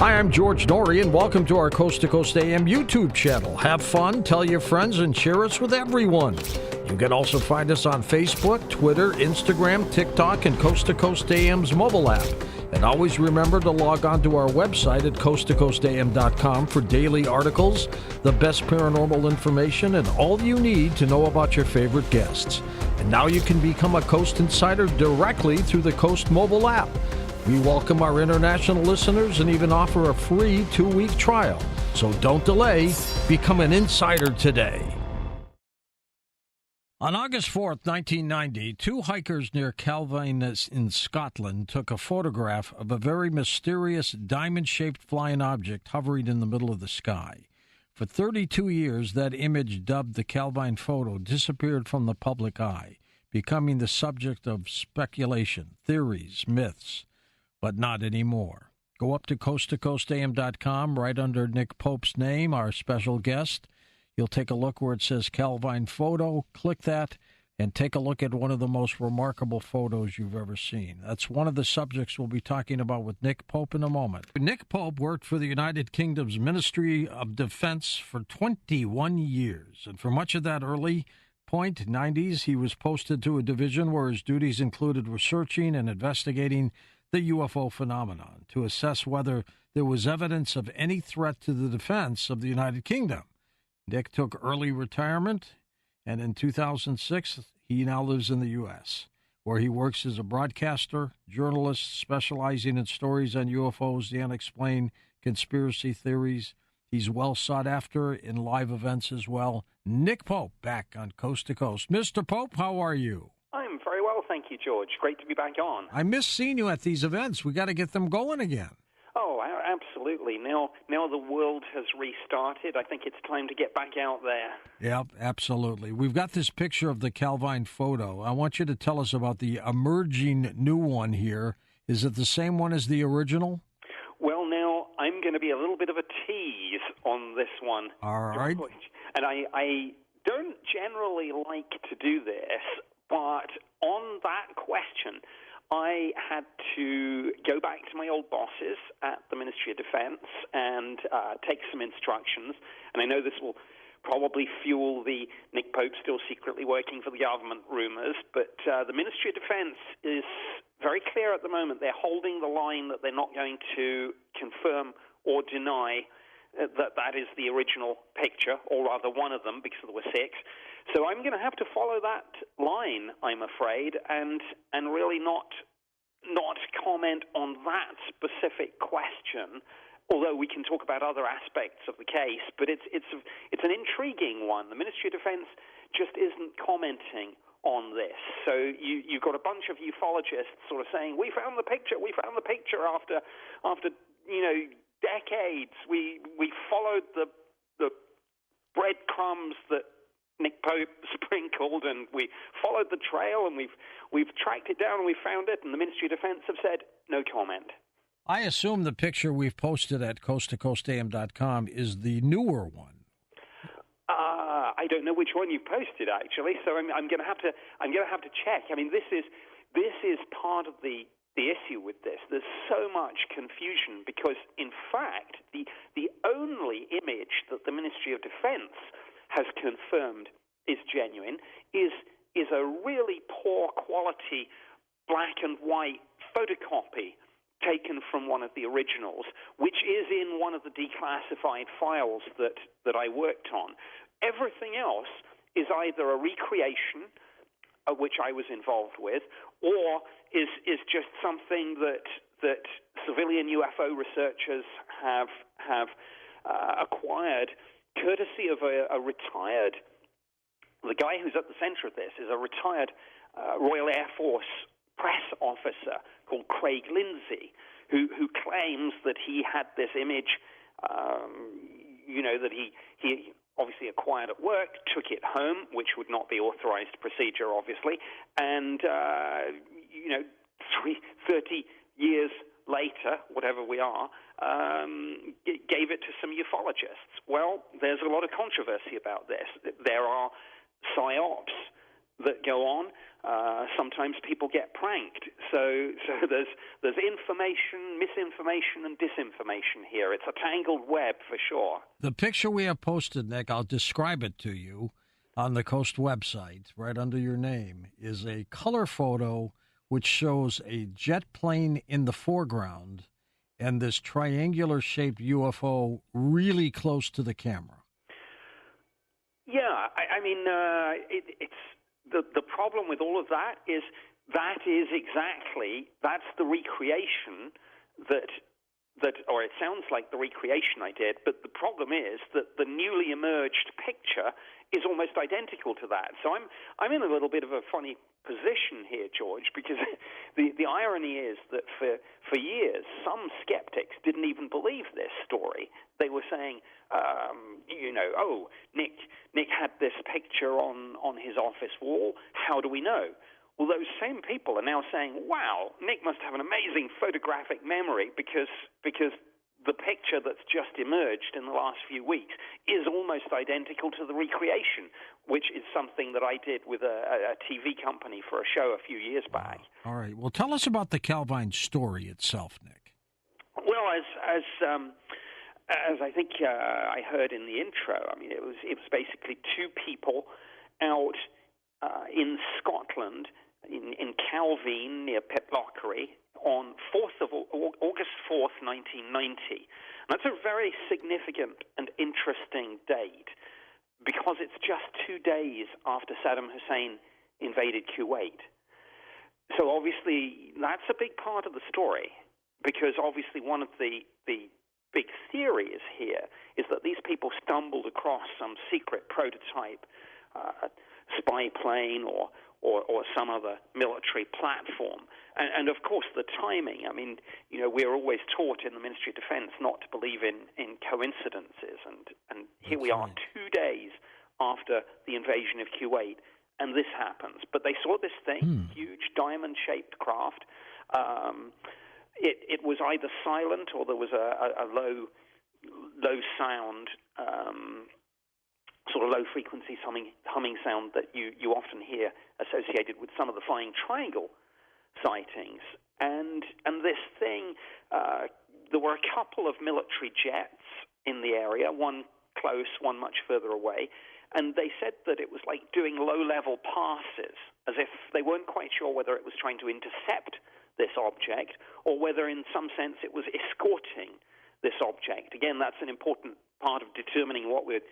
Hi, I'm George Norrie, and welcome to our Coast to Coast AM YouTube channel. Have fun, tell your friends, and share us with everyone. You can also find us on Facebook, Twitter, Instagram, TikTok, and Coast to Coast AM's mobile app. And always remember to log on to our website at coasttocoastam.com for daily articles, the best paranormal information, and all you need to know about your favorite guests. And now you can become a Coast Insider directly through the Coast mobile app. We welcome our international listeners and even offer a free 2-week trial. So don't delay. Become an insider today. On August 4th, 1990, two hikers near Calvine in Scotland took a photograph of a very mysterious diamond-shaped flying object hovering in the middle of the sky. For 32 years, that image, dubbed the Calvine photo, disappeared from the public eye, becoming the subject of speculation, theories, myths. But not anymore. Go up to coasttocoastam.com, right under Nick Pope's name, our special guest. You'll take a look where it says Calvine Photo. Click that and take a look at one of the most remarkable photos you've ever seen. That's one of the subjects we'll be talking about with Nick Pope in a moment. Nick Pope worked for the United Kingdom's Ministry of Defense for 21 years. And for much of that early 90s, he was posted to a division where his duties included researching and investigating the UFO phenomenon to assess whether there was evidence of any threat to the defense of the United Kingdom. Nick took early retirement, and in 2006, he now lives in the U.S., where he works as a broadcaster, journalist, specializing in stories on UFOs, the unexplained, conspiracy theories. He's well sought after in live events as well. Nick Pope, back on Coast to Coast. Mr. Pope, how are you? I'm very well, thank you, George. Great to be back on. I miss seeing you at these events. We got to get them going again. Oh, absolutely. Now the world has restarted. I think it's time to get back out there. Yep, absolutely. We've got this picture of the Calvine photo. I want you to tell us about the emerging new one here. Is it the same one as the original? Well, now, I'm going to be a little bit of a tease on this one. All right. And I don't generally like to do this, but on that question, I had to go back to my old bosses at the Ministry of Defense and take some instructions. And I know this will probably fuel the Nick Pope still secretly working for the government rumors, but the Ministry of Defense is very clear at the moment. They're holding the line that they're not going to confirm or deny that is the original picture, or rather one of them, because there were 6. So I'm going to have to follow that line, I'm afraid, and really not comment on that specific question, although we can talk about other aspects of the case. But it's an intriguing one. The Ministry of Defense just isn't commenting on this. So you've got a bunch of ufologists sort of saying, we found the picture after decades. We followed the breadcrumbs that Nick Pope sprinkled, and we followed the trail, and we've tracked it down, and we found it, and the Ministry of Defense have said no comment. I assume the picture we've posted at coasttocoastam.com is the newer one. I don't know which one you've posted, actually, so I'm going to have to check. I mean, this is part of the issue with this. There's so much confusion because, in fact, the only image that the Ministry of Defense has confirmed is genuine is a really poor quality black and white photocopy taken from one of the originals, which is in one of the declassified files that I worked on. Everything else is either a recreation, which I was involved with, or is just something that civilian UFO researchers have acquired courtesy of a retired. The guy who's at the center of this is a retired Royal Air Force press officer called Craig Lindsay, who claims that he had this image, that he obviously acquired at work, took it home, which would not be authorized procedure, obviously, and 30 years later, whatever we are, gave it to some ufologists. Well, there's a lot of controversy about this. There are psyops that go on. Sometimes people get pranked. So there's information, misinformation, and disinformation here. It's a tangled web for sure. The picture we have posted, Nick, I'll describe it to you on the Coast website, right under your name, is a color photo which shows a jet plane in the foreground and this triangular-shaped UFO really close to the camera. Yeah, I mean, it's the problem with all of that is that's the recreation that, or it sounds like the recreation I did, but the problem is that the newly emerged picture is almost identical to that. So I'm in a little bit of a funny position here, George, because the irony is that for years some skeptics didn't even believe this story. They were saying, oh, Nick had this picture on his office wall. How do we know? Well, those same people are now saying, wow, Nick must have an amazing photographic memory because the picture that's just emerged in the last few weeks is almost identical to the recreation, which is something that I did with a TV company for a show a few years back. All right. Well, tell us about the Calvine story itself, Nick. Well, as I think I heard in the intro, I mean, it was basically two people out in Scotland, in Calvine near Pitlochry, on August 4th, 1990. And that's a very significant and interesting date because it's just 2 days after Saddam Hussein invaded Kuwait. So obviously that's a big part of the story, because obviously one of the big theories here is that these people stumbled across some secret prototype spy plane or some other military platform. And of course, the timing. I mean, we're always taught in the Ministry of Defense not to believe in coincidences. And here we are 2 days after the invasion of Kuwait, and this happens. But they saw this thing, huge diamond-shaped craft. It was either silent or there was a low sound, sort of low-frequency humming sound that you often hear associated with some of the Flying Triangle sightings. And this thing, there were a couple of military jets in the area, one close, one much further away, and they said that it was like doing low-level passes, as if they weren't quite sure whether it was trying to intercept this object or whether in some sense it was escorting this object. Again, that's an important part of determining what we're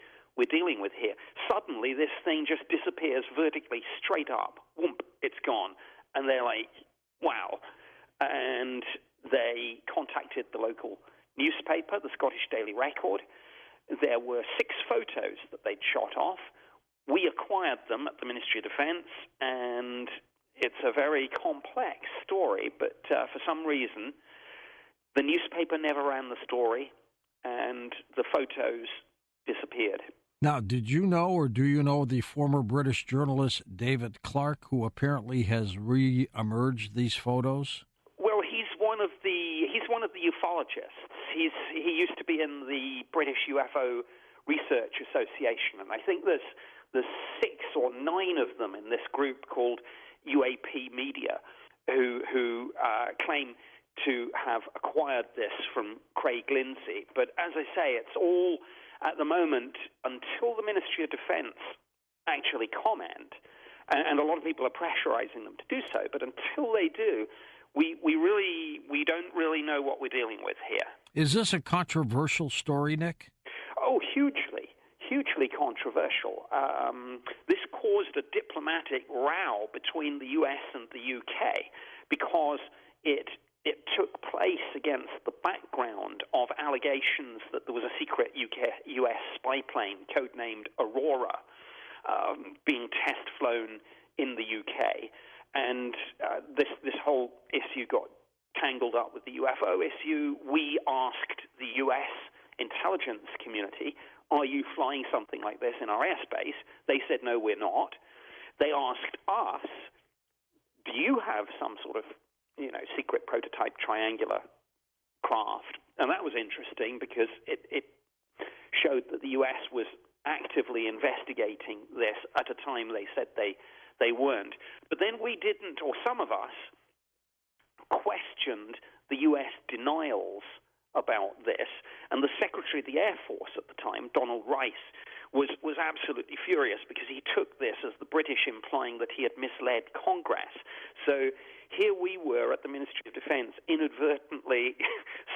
dealing with here. Suddenly, this thing just disappears vertically, straight up. Whoomp, it's gone. And they're like, wow. And they contacted the local newspaper, the Scottish Daily Record. There were 6 photos that they'd shot off. We acquired them at the Ministry of Defense, and it's a very complex story, but for some reason, the newspaper never ran the story, and the photos disappeared. Now, did you know, or do you know, the former British journalist David Clark, who apparently has re-emerged these photos? Well, he's one of the ufologists. He used to be in the British UFO Research Association, and I think there's 6 or 9 of them in this group called UAP Media, who claim to have acquired this from Craig Lindsay. But as I say, it's all at the moment, until the Ministry of Defense actually comment, and a lot of people are pressurizing them to do so, but until they do, we don't really know what we're dealing with here. Is this a controversial story, Nick? Oh, hugely controversial. This caused a diplomatic row between the U.S. and the U.K. because it took place against the background of allegations that there was a secret U.S. spy plane, codenamed Aurora, being test flown in the U.K. And this whole issue got tangled up with the UFO issue. We asked the U.S. intelligence community, are you flying something like this in our airspace? They said, no, we're not. They asked us, do you have some sort of secret prototype triangular craft? And that was interesting because it showed that the U.S. was actively investigating this at a time they said they they weren't. But then we didn't, or some of us, questioned the U.S. denials about this. And the Secretary of the Air Force at the time, Donald Rice, was absolutely furious because he took this as the British implying that he had misled Congress. So here we were at the Ministry of Defense inadvertently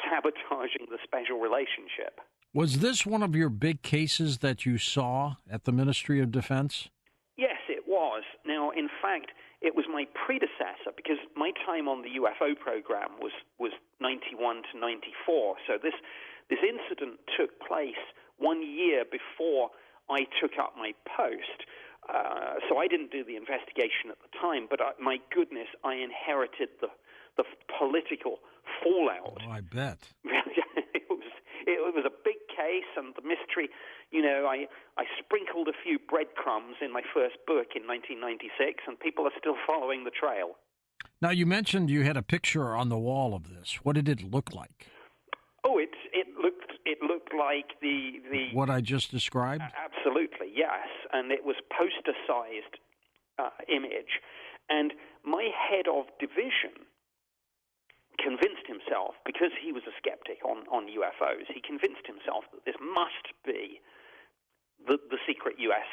sabotaging the special relationship. Was this one of your big cases that you saw at the Ministry of Defense? Yes, it was. Now, in fact, it was my predecessor, because my time on the UFO program was 91 to 94. So this incident took place 1 year before I took up my post. So I didn't do the investigation at the time, but my goodness, I inherited the political fallout. Oh, I bet. It was a big case, and the mystery, I sprinkled a few breadcrumbs in my first book in 1996, and people are still following the trail. Now, you mentioned you had a picture on the wall of this. What did it look like? Oh, it looked like the what I just described? Absolutely, yes. And it was poster-sized image. And my head of division convinced himself, because he was a skeptic on UFOs, he convinced himself that this must be the secret U.S.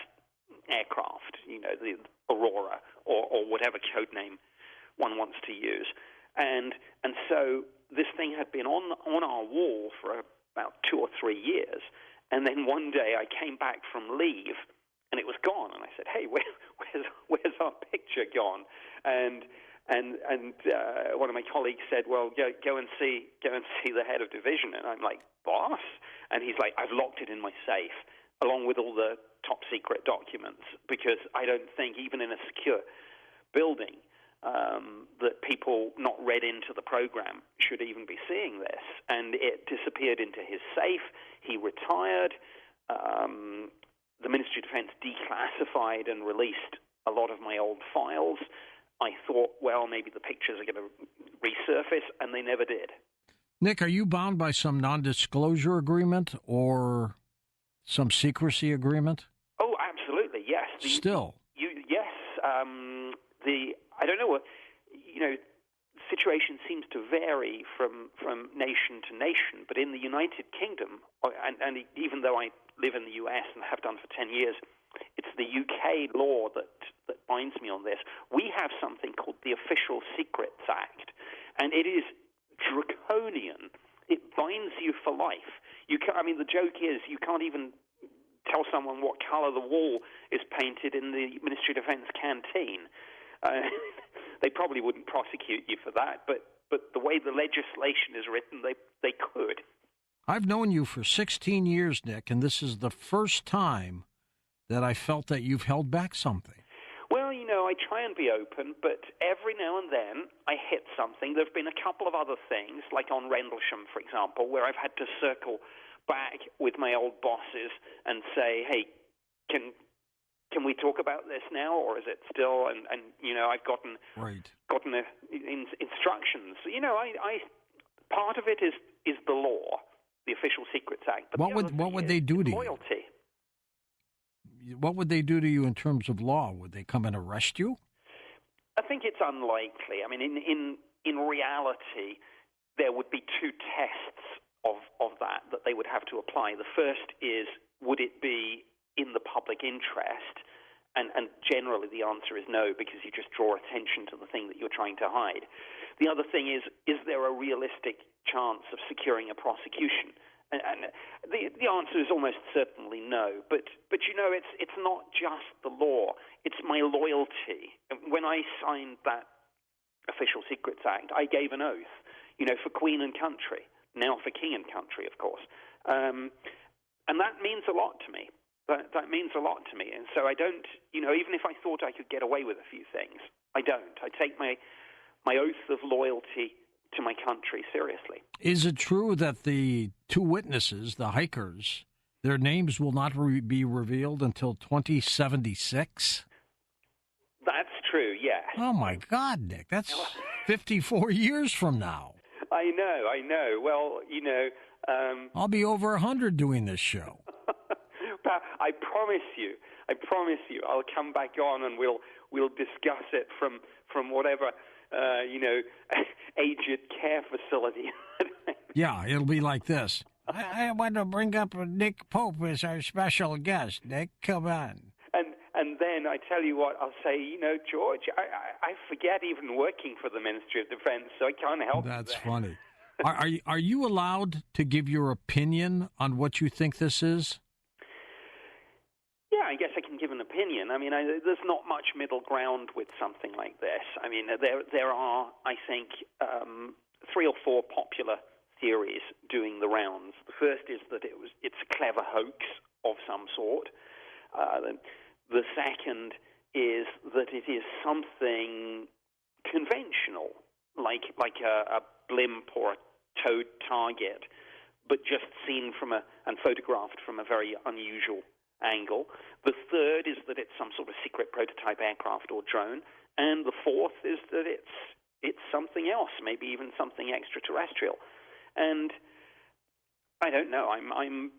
aircraft, the Aurora, or whatever code name one wants to use. And so this thing had been on our wall for about 2 or 3 years. And then one day I came back from leave, and it was gone. And I said, "Hey, where's our picture gone?" And one of my colleagues said, "Well, go and see the head of division." And I'm like, "Boss?" And he's like, "I've locked it in my safe, along with all the top secret documents, because I don't think even in a secure building that people not read into the program should even be seeing this." And it disappeared into his safe. He retired. The Ministry of Defense declassified and released a lot of my old files. I thought, well, maybe the pictures are going to resurface, and they never did. Nick, are you bound by some non-disclosure agreement or some secrecy agreement? Oh, absolutely, yes. Still? Yes. I don't know what, situation seems to vary from nation to nation, but in the United Kingdom, and even though I live in the US and have done for 10 years, it's the UK law that binds me on this. We have something called the Official Secrets Act, and it is draconian. It binds you for life. The joke is you can't even tell someone what color the wall is painted in the Ministry of Defense canteen. They probably wouldn't prosecute you for that, but the way the legislation is written, they could. I've known you for 16 years, Nick, and this is the first time that I felt that you've held back something. Well, I try and be open, but every now and then I hit something. There have been a couple of other things, like on Rendlesham, for example, where I've had to circle back with my old bosses and say, "Hey, can we talk about this now, or is it still?" And I've gotten instructions. I part of it is the law, the Official Secrets Act. But what would they do to loyalty. What would they do to you in terms of law? Would they come and arrest you? I think it's unlikely. In reality, there would be two tests of that they would have to apply. The first is, would it be in the public interest? And generally the answer is no, because you just draw attention to the thing that you're trying to hide. The other thing is there a realistic chance of securing a prosecution? And the answer is almost certainly no. But it's not just the law. It's my loyalty. When I signed that Official Secrets Act, I gave an oath, for Queen and country, now for King and country, of course. And that means a lot to me. That means a lot to me. And so I don't, even if I thought I could get away with a few things, I don't. I take my oath of loyalty to my country seriously. Is it true that the two witnesses, the hikers, their names will not be revealed until 2076? That's true, yes. Oh, my God, Nick. That's 54 years from now. I know. Well, I'll be over 100 doing this show. I promise you, I promise you, I'll come back on and we'll discuss it from whatever aged care facility. Yeah, it'll be like this. I want to bring up Nick Pope as our special guest. Nick, come on. And then I tell you what, I'll say, George, I forget even working for the Ministry of Defense, so I can't help it. That's funny. Are you allowed to give your opinion on what you think this is? Yeah, I guess I can give an opinion. I mean, there's not much middle ground with something like this. I mean, there are, I think, 3 or 4 popular theories doing the rounds. The first is that it's a clever hoax of some sort. The second is that it is something conventional, like a blimp or a towed target, but just seen and photographed from a very unusual angle. The third is that it's some sort of secret prototype aircraft or drone, and the fourth is that it's something else, maybe even something extraterrestrial. And I don't know. I'm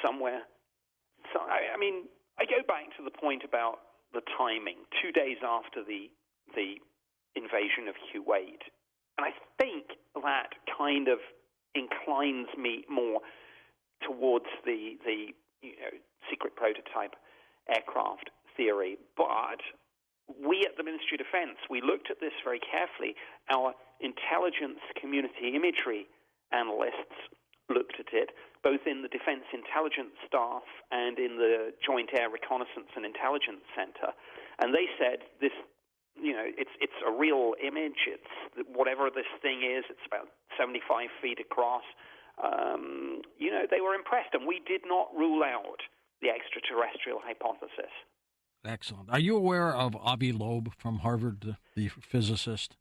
somewhere. So I mean, I go back to the point about the timing. 2 days after the invasion of Kuwait, and I think that kind of inclines me more towards the secret prototype aircraft theory. But we at the Ministry of Defense, we looked at this very carefully. Our intelligence community imagery analysts looked at it, both in the Defense Intelligence Staff and in the Joint Air Reconnaissance and Intelligence Center, and they said this. It's a real image. It's whatever this thing is. It's about 75 feet across. They were impressed, and we did not rule out the extraterrestrial hypothesis. Excellent. Are you aware of Avi Loeb from Harvard, the physicist?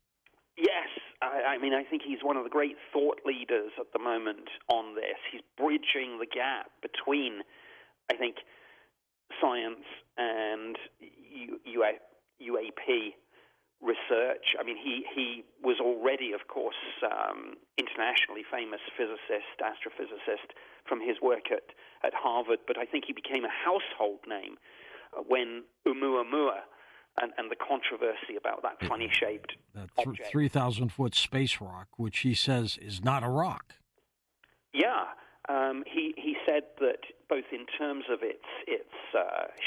Yes. I think he's one of the great thought leaders at the moment on this. He's bridging the gap between, I think, science and UAP research. I mean, he was already, of course, internationally famous physicist, astrophysicist from his work at Harvard, but I think he became a household name when Oumuamua and the controversy about that funny-shaped object. 3,000-foot space rock, which he says is not a rock. Yeah. He said that both in terms of its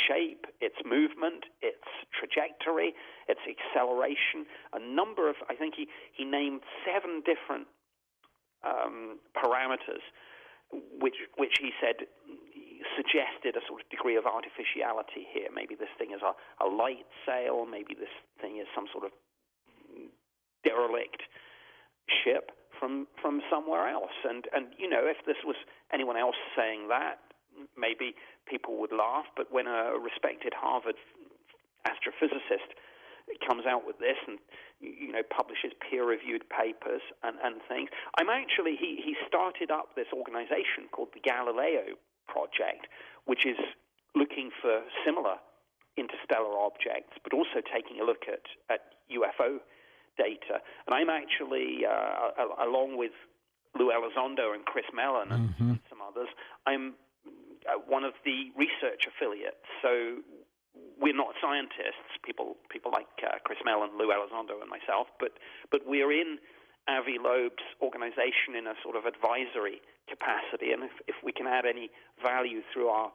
shape, its movement, its trajectory, its acceleration, a number of, I think he named 7 different parameters, which he said suggested a sort of degree of artificiality here. Maybe this thing is a light sail, maybe this thing is some sort of derelict ship from somewhere else. And if this was anyone else saying that, maybe people would laugh. But when a respected Harvard astrophysicist comes out with this and publishes peer-reviewed papers and things, he started up this organization called the Galileo Project, which is looking for similar interstellar objects, but also taking a look at UFO data. And I'm actually, along with Lou Elizondo and Chris Mellon and some others, I'm one of the research affiliates. So we're not scientists, people like Chris Mellon, Lou Elizondo, and myself, but we're in Avi Loeb's organization in a sort of advisory capacity, and if we can add any value through our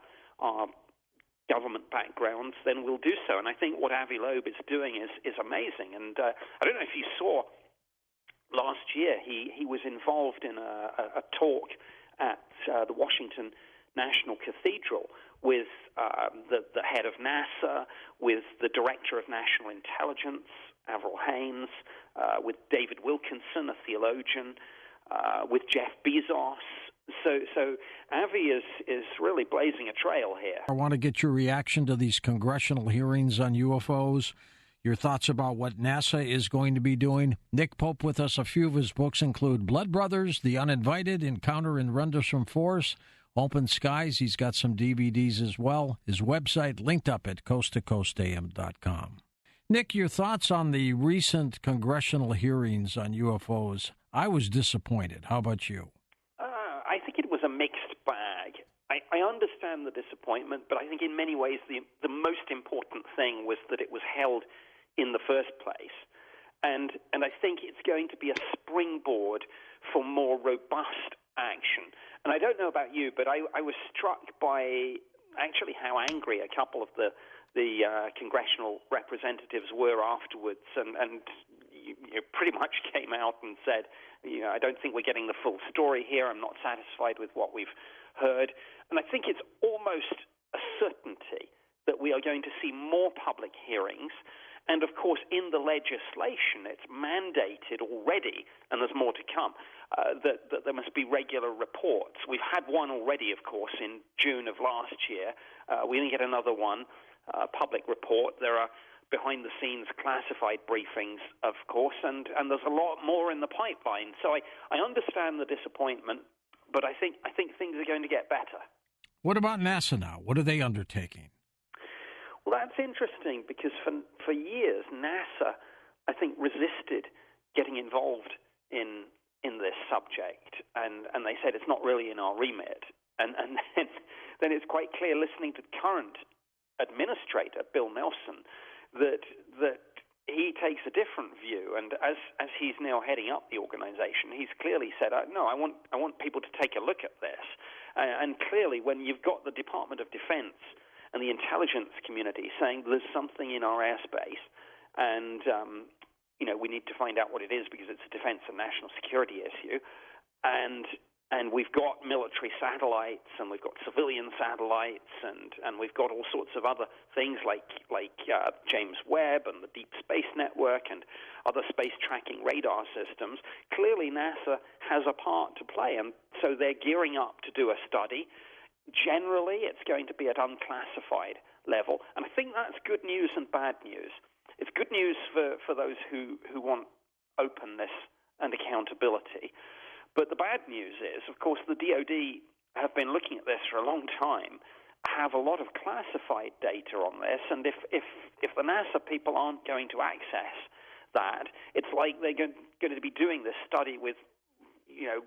government backgrounds, then we'll do so. And I think what Avi Loeb is doing is amazing. And I don't know if you saw last year, he was involved in a talk at the Washington National Cathedral with the head of NASA, with the director of national intelligence, Avril Haines, with David Wilkinson, a theologian, with Jeff Bezos. So Avi is really blazing a trail here. I want to get your reaction to these congressional hearings on UFOs, your thoughts about what NASA is going to be doing. Nick Pope with us. A few of his books include Blood Brothers, The Uninvited, Encounter in Rendlesham Forest, Open Skies. He's got some DVDs as well. His website linked up at coasttocoastam.com. Nick, your thoughts on the recent congressional hearings on UFOs? I was disappointed. How about you? I think it was a a mixed bag. I understand the disappointment, but I think in many ways the most important thing was that it was held in the first place. And I think it's going to be a springboard for more robust action. And I don't know about you, but I was struck by actually how angry a couple of the congressional representatives were afterwards, and you pretty much came out and said, I don't think we're getting the full story here. I'm not satisfied with what we've heard. And I think it's almost a certainty that we are going to see more public hearings. And, of course, in the legislation, it's mandated already, and there's more to come, that there must be regular reports. We've had one already, of course, in June of last year. We're going to get another one, public report. There are behind-the-scenes classified briefings, of course, and there's a lot more in the pipeline. So I understand the disappointment, but I think things are going to get better. What about NASA now? What are they undertaking? Well, that's interesting because for years, NASA, I think, resisted getting involved in this subject, and they said it's not really in our remit. And then it's quite clear, listening to the current administrator, Bill Nelson, that he takes a different view. And as he's now heading up the organization, he's clearly said, no, I want people to take a look at this. And clearly, when you've got the Department of Defense and the intelligence community saying there's something in our airspace, and we need to find out what it is because it's a defense and national security issue, and we've got military satellites, and we've got civilian satellites, and we've got all sorts of other things like James Webb and the Deep Space Network and other space tracking radar systems. Clearly, NASA has a part to play, and so they're gearing up to do a study. Generally, it's going to be at unclassified level, and I think that's good news and bad news. It's good news for those who want openness and accountability. But the bad news is, of course, the DoD have been looking at this for a long time, have a lot of classified data on this, and if the NASA people aren't going to access that, it's like they're going to be doing this study with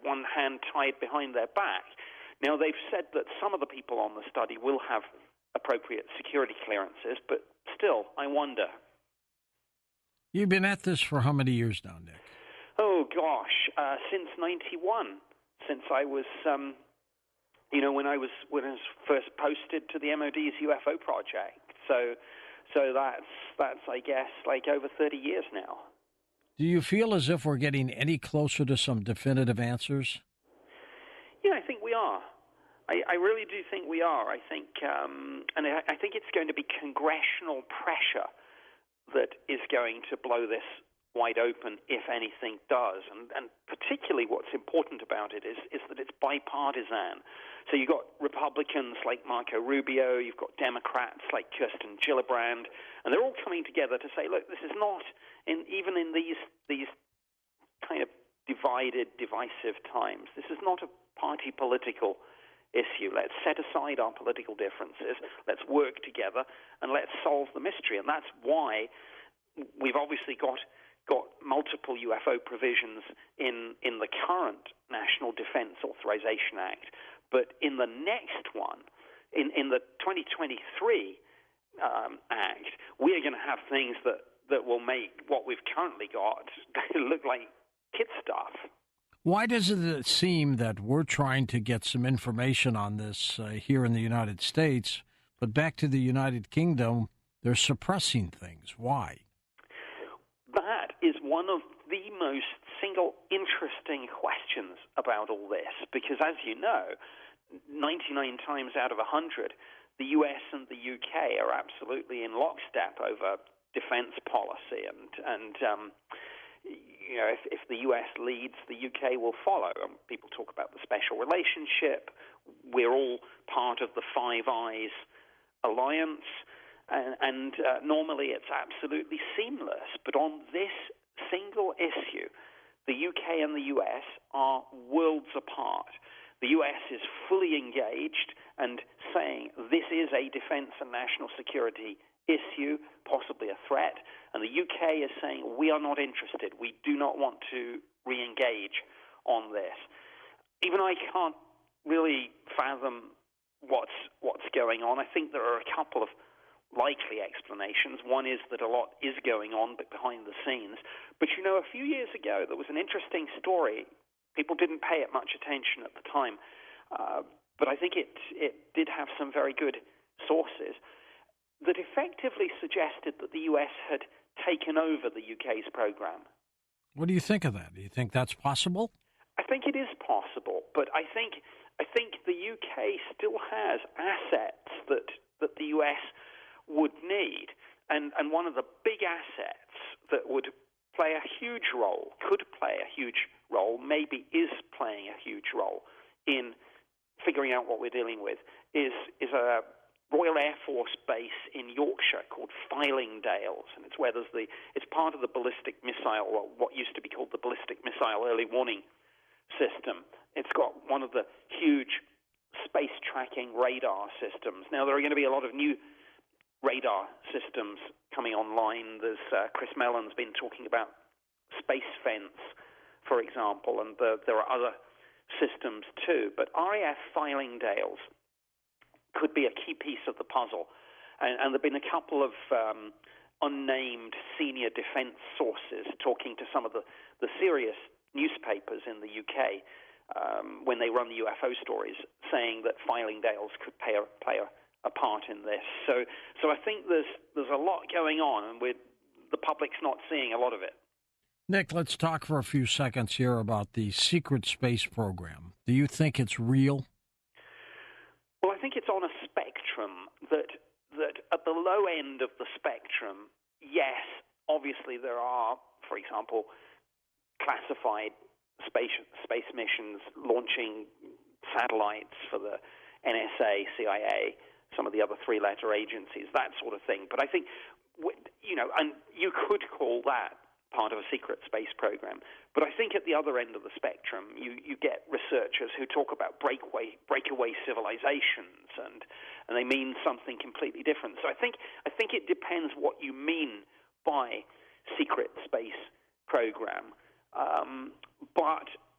one hand tied behind their back. Now, they've said that some of the people on the study will have appropriate security clearances, but still, I wonder. You've been at this for how many years now, Nick? Oh, gosh, since 91, since I was, when I was first posted to the MOD's UFO project. So that's I guess, like over 30 years now. Do you feel as if we're getting any closer to some definitive answers? Yeah, I think we are. I really do think we are. I think, and I think it's going to be congressional pressure that is going to blow this wide open, if anything does. And particularly what's important about it is that it's bipartisan. So you've got Republicans like Marco Rubio, you've got Democrats like Kirsten Gillibrand, and they're all coming together to say, look, this is not, even in these kind of divided, divisive times, this is not a party political issue. Let's set aside our political differences, let's work together, and let's solve the mystery. And that's why we've obviously got multiple UFO provisions in the current National Defense Authorization Act. But in the next one, in the 2023 Act, we are going to have things that will make what we've currently got look like kid stuff. Why does it seem that we're trying to get some information on this here in the United States, but back to the United Kingdom, they're suppressing things? Why? That is one of the most single interesting questions about all this, because as you know, 99 times out of 100, the US and the UK are absolutely in lockstep over defense policy, and if the US leads, the UK will follow. People talk about the special relationship. We're all part of the Five Eyes alliance, and normally it's absolutely seamless. But on this single issue, the UK and the US are worlds apart. The US is fully engaged and saying this is a defense and national security issue, possibly a threat, and the UK is saying we are not interested. We do not want to re-engage on this. Even I can't really fathom what's going on. I think there are a couple of likely explanations. One is that a lot is going on behind the scenes. But, a few years ago, there was an interesting story. People didn't pay it much attention at the time, but I think it did have some very good sources that effectively suggested that the U.S. had taken over the UK's program. What do you think of that? Do you think that's possible? I think it is possible, but I think the UK still has assets that the US would need, and one of the big assets that would play a huge role, could play a huge role, maybe is playing a huge role in figuring out what we're dealing with, is a Royal Air Force base in Yorkshire called Fylingdales, and it's where it's part of the ballistic missile, or what used to be called the ballistic missile early warning system. It's got one of the huge space tracking radar systems. Now, there are going to be a lot of new radar systems coming online. There's Chris Mellon's been talking about Space Fence, for example, and there are other systems too. But RAF Fylingdales could be a key piece of the puzzle. And there have been a couple of unnamed senior defense sources talking to some of the serious newspapers in the UK when they run the UFO stories, saying that Fylingdales could play a part in this. So I think there's a lot going on, and the public's not seeing a lot of it. Nick, let's talk for a few seconds here about the secret space program. Do you think it's real? Well, I think it's on a spectrum that at the low end of the spectrum, yes, obviously there are, for example, classified space missions launching satellites for the NSA, CIA, some of the other three-letter agencies, that sort of thing. But I think, and you could call that part of a secret space program. But I think at the other end of the spectrum, you get researchers who talk about breakaway civilizations, and they mean something completely different. So I think it depends what you mean by secret space program.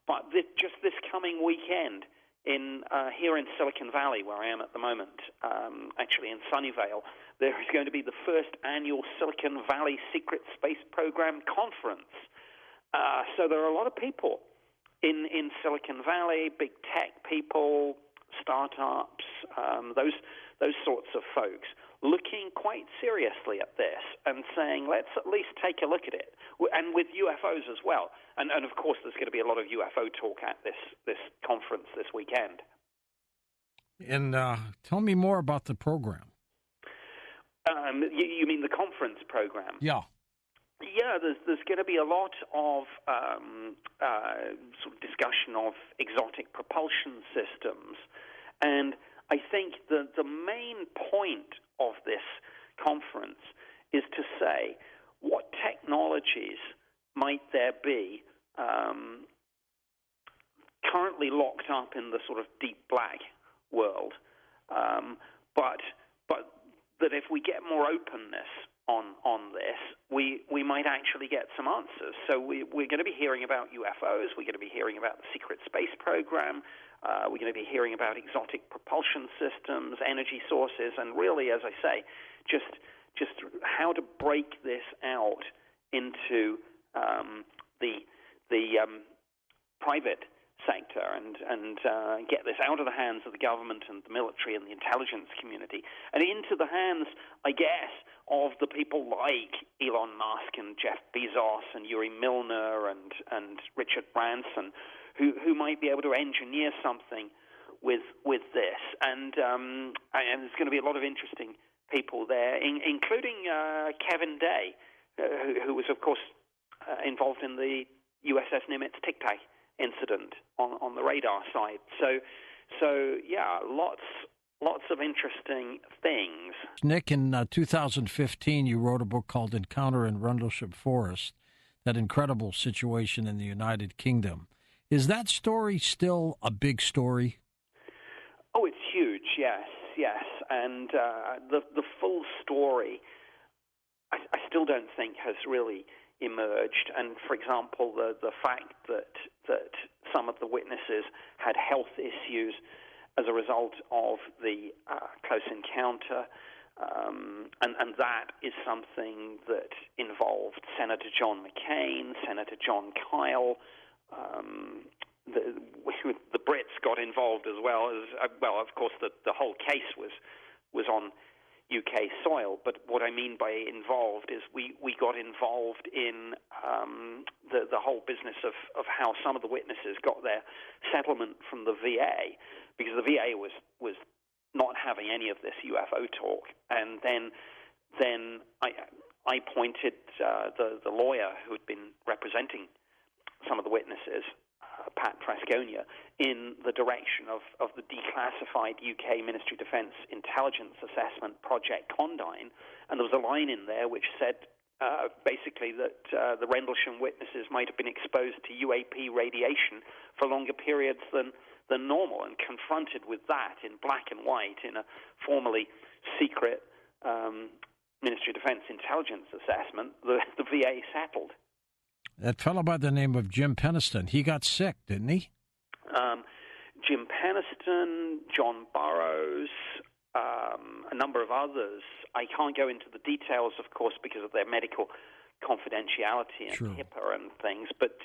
But just this coming weekend here in Silicon Valley, where I am at the moment, actually in Sunnyvale, there is going to be the first annual Silicon Valley Secret Space Program Conference. So there are a lot of people in Silicon Valley, big tech people, startups, those sorts of folks, looking quite seriously at this and saying, let's at least take a look at it, and with UFOs as well. And of course, there's going to be a lot of UFO talk at this conference this weekend. And tell me more about the program. You mean the conference program? Yeah. Yeah, there's going to be a lot of sort of discussion of exotic propulsion systems, and I think the main point of this conference is to say what technologies might there be currently locked up in the sort of deep black world, but that if we get more openness on this, we might actually get some answers. So we're going to be hearing about UFOs, we're going to be hearing about the secret space program, we're going to be hearing about exotic propulsion systems, energy sources, and really, as I say, just how to break this out into the private sector and get this out of the hands of the government and the military and the intelligence community, and into the hands, I guess, of the people like Elon Musk and Jeff Bezos and Yuri Milner and Richard Branson, who might be able to engineer something with this. And there's going to be a lot of interesting people there, including Kevin Day, who was, of course, involved in the USS Nimitz Tic Tac incident on the radar side. So yeah, lots of interesting things. Nick, in 2015, you wrote a book called Encounter in Rendlesham Forest, that incredible situation in the United Kingdom. Is that story still a big story? Oh, it's huge, yes. And the full story, I still don't think has really emerged. And, for example, the fact that that some of the witnesses had health issues as a result of the close encounter, and that is something that involved Senator John McCain, Senator John Kyle. The Brits got involved as well. Of course, the whole case was on UK soil, but what I mean by involved is we got involved in the whole business of how some of the witnesses got their settlement from the VA, because the VA was not having any of this UFO talk, and then I pointed the lawyer who had been representing some of the witnesses, Pat Frasconia, in the direction of the declassified UK Ministry of Defence Intelligence Assessment Project Condign, and there was a line in there which said basically that the Rendlesham witnesses might have been exposed to UAP radiation for longer periods than normal, and confronted with that in black and white in a formerly secret Ministry of Defence Intelligence assessment, the VA settled. That fellow by the name of Jim Peniston, he got sick, didn't he? Jim Peniston, John Burroughs, a number of others. I can't go into the details, of course, because of their medical confidentiality and HIPAA and things. But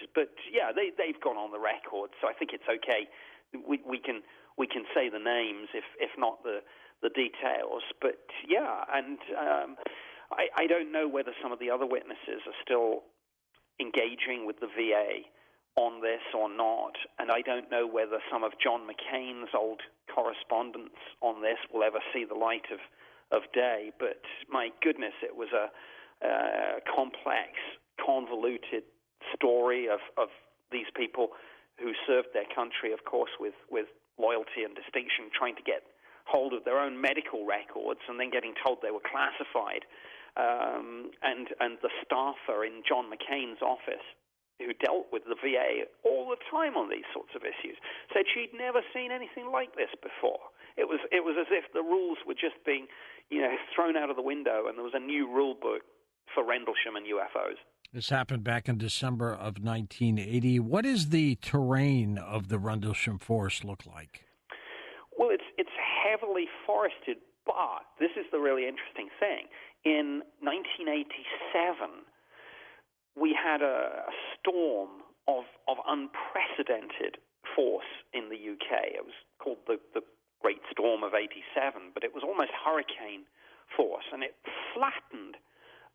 yeah, they've gone on the record, so I think it's okay. We can say the names, if not the details. But yeah, and I don't know whether some of the other witnesses are still engaging with the VA on this or not, and I don't know whether some of John McCain's old correspondence on this will ever see the light of day. But my goodness, it was a complex, convoluted story of these people who served their country, of course, with loyalty and distinction, trying to get hold of their own medical records and then getting told they were classified. And the staffer in John McCain's office, who dealt with the VA all the time on these sorts of issues, said she'd never seen anything like this before. It was as if the rules were just being, thrown out of the window, and there was a new rule book for Rendlesham and UFOs. This happened back in December of 1980. What does the terrain of the Rendlesham Forest look like? Well, it's heavily forested, but this is the really interesting thing. In 1987, we had a storm of unprecedented force in the UK. It was called the Great Storm of '87, but it was almost hurricane force, and it flattened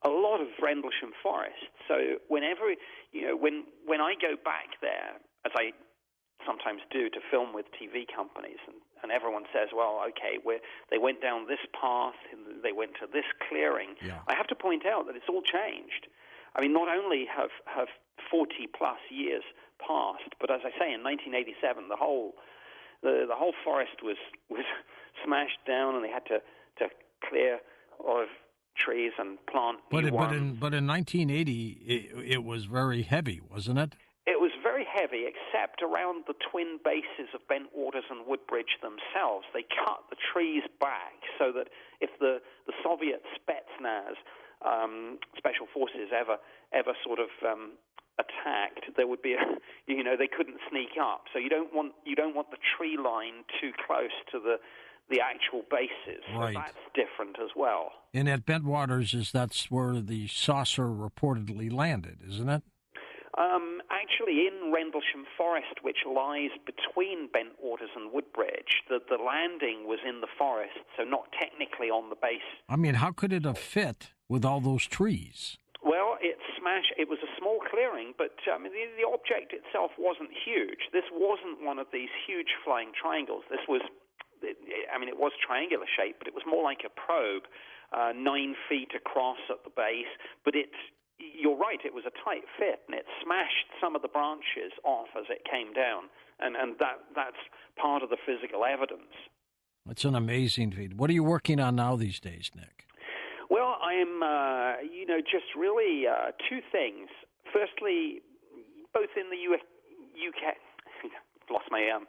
a lot of Rendlesham Forest. So whenever, when I go back there, as I sometimes do to film with TV companies, and everyone says, well, okay, they went down this path, and they went to this clearing. Yeah. I have to point out that it's all changed. I mean, not only have 40-plus years passed, but as I say, in 1987, the whole forest was smashed down, and they had to clear a lot of trees and plant new ones. But in 1980, it was very heavy, wasn't it? It was very heavy, except around the twin bases of Bentwaters and Woodbridge themselves. They cut the trees back so that if the Soviet Spetsnaz special forces ever sort of attacked, there would be they couldn't sneak up. So you don't want the tree line too close to the actual bases. Right. So that's different as well. And at Bentwaters, that's where the saucer reportedly landed, isn't it? Actually, in Rendlesham Forest, which lies between Bentwaters and Woodbridge, the landing was in the forest, so not technically on the base. I mean, how could it have fit with all those trees? Well, it smashed. It was a small clearing, but the object itself wasn't huge. This wasn't one of these huge flying triangles. This was, it was triangular shaped, but it was more like a probe, 9 feet across at the base, but you're right, it was a tight fit, and it smashed some of the branches off as it came down, and that's part of the physical evidence. That's an amazing feat. What are you working on now these days, Nick? Well, I'm, just really two things. Firstly, both in the UK, lost my,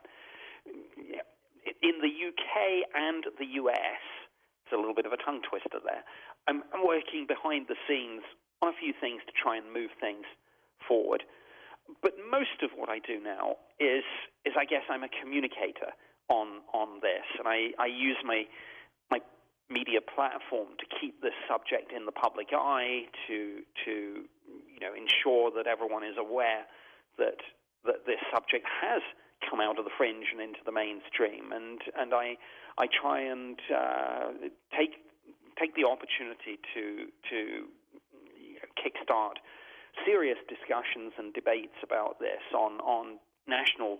in the UK and the US, it's a little bit of a tongue twister there. I'm working behind the scenes on a few things to try and move things forward. But most of what I do now is I guess I'm a communicator on this, and I use my media platform to keep this subject in the public eye, to ensure that everyone is aware that this subject has come out of the fringe and into the mainstream, and I try and take the opportunity to kickstart serious discussions and debates about this on national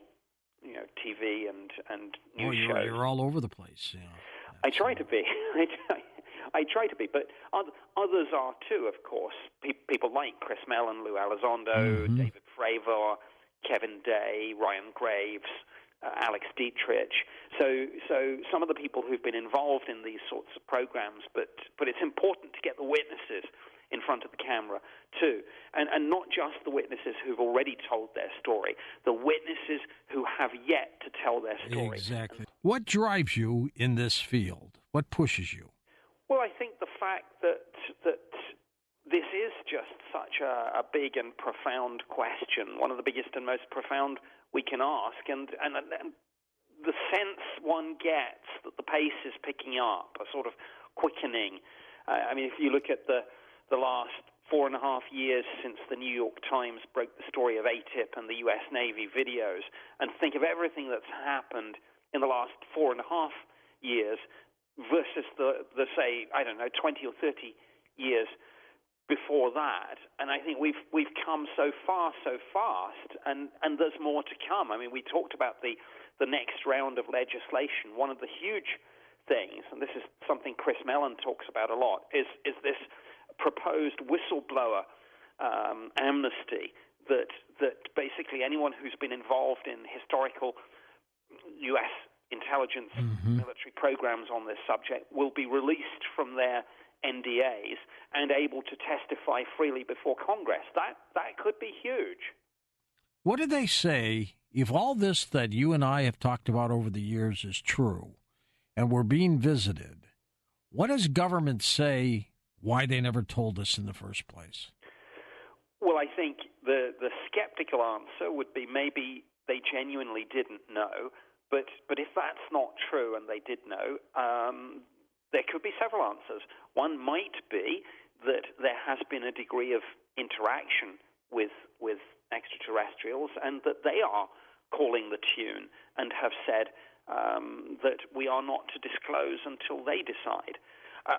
TV and news shows. You're all over the place. Yeah. I try to be. I try to be, but others are too, of course. People like Chris Mellon, Lou Elizondo, David Fravor, Kevin Day, Ryan Graves, Alex Dietrich. So some of the people who've been involved in these sorts of programs, but it's important to get the witnesses in front of the camera too, and not just the witnesses who've already told their story, the witnesses who have yet to tell their story. Exactly. What drives you in this field? What pushes you? Well, I think the fact that this is just such a big and profound question, one of the biggest and most profound we can ask, and the sense one gets that the pace is picking up, a sort of quickening. I mean, if you look at the last 4.5 years since the New York Times broke the story of ATIP and the U.S. Navy videos, and think of everything that's happened in the last 4.5 years versus the say, I don't know, 20 or 30 years before that, and I think we've come so far so fast, and there's more to come. I mean, we talked about the next round of legislation. One of the huge things, and this is something Chris Mellon talks about a lot, is this proposed whistleblower amnesty that basically anyone who's been involved in historical U.S. intelligence military programs on this subject will be released from their NDAs and able to testify freely before Congress. That could be huge. What do they say if all this that you and I have talked about over the years is true and we're being visited? What does government say why they never told us in the first place? Well, I think the skeptical answer would be maybe they genuinely didn't know. But if that's not true and they did know, there could be several answers. One might be that there has been a degree of interaction with extraterrestrials and that they are calling the tune and have said that we are not to disclose until they decide.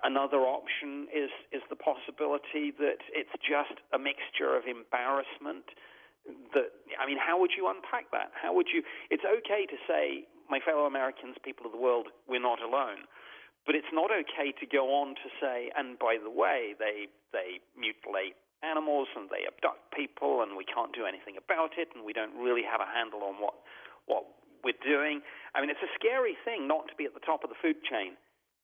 Another option is the possibility that it's just a mixture of embarrassment. How would you unpack that? It's okay to say, my fellow Americans, people of the world, we're not alone. But it's not okay to go on to say, and by the way, they mutilate animals and they abduct people and we can't do anything about it and we don't really have a handle on what we're doing. I mean, it's a scary thing not to be at the top of the food chain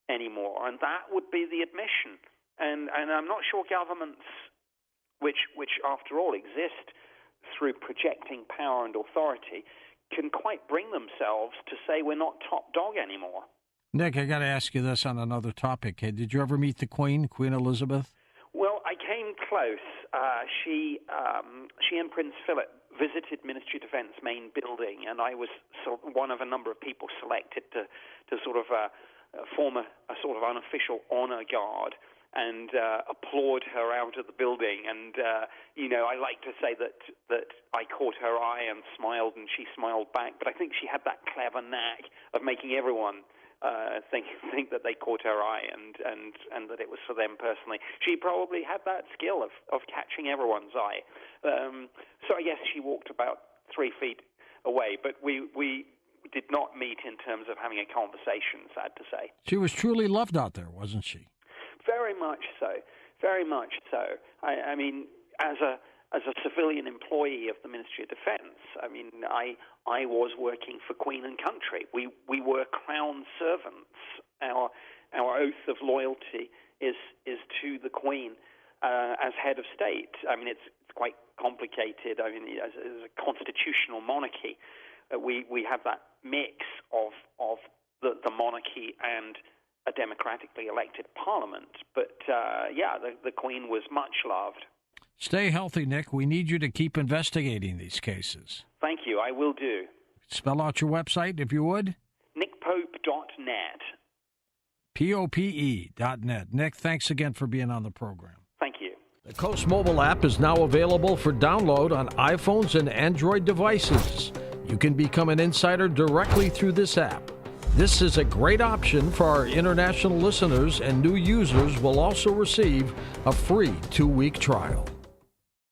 anymore, and that would be the admission. And I'm not sure governments, which after all exist through projecting power and authority, can quite bring themselves to say we're not top dog anymore. Nick, I got to ask you this on another topic. Hey, did you ever meet the Queen Elizabeth? Well, I came close. She and Prince Philip visited Ministry of Defense main building, and I was one of a number of people selected to sort of form a sort of unofficial honor guard and applaud her out of the building. And I like to say that I caught her eye and smiled, and she smiled back. But I think she had that clever knack of making everyone think that they caught her eye and that it was for them personally. She probably had that skill of catching everyone's eye. So I guess she walked about 3 feet away, but we did not meet in terms of having a conversation, sad to say. She was truly loved out there, wasn't she? Very much so. Very much so. I mean, as a civilian employee of the Ministry of Defense, I mean, I was working for Queen and Country. We were Crown servants. Our oath of loyalty is to the Queen as head of state. I mean, it's quite complicated. I mean, as a constitutional monarchy, we have that mix of the monarchy and a democratically elected parliament. But the Queen was much loved. Stay healthy, Nick. We need you to keep investigating these cases. Thank you. I will do. Spell out your website, if you would. nickpope.net. POPE.net. Nick, thanks again for being on the program. Thank you. The Coast mobile app is now available for download on iPhones and Android devices. You can become an insider directly through this app. This is a great option for our international listeners, and new users will also receive a free 2-week trial.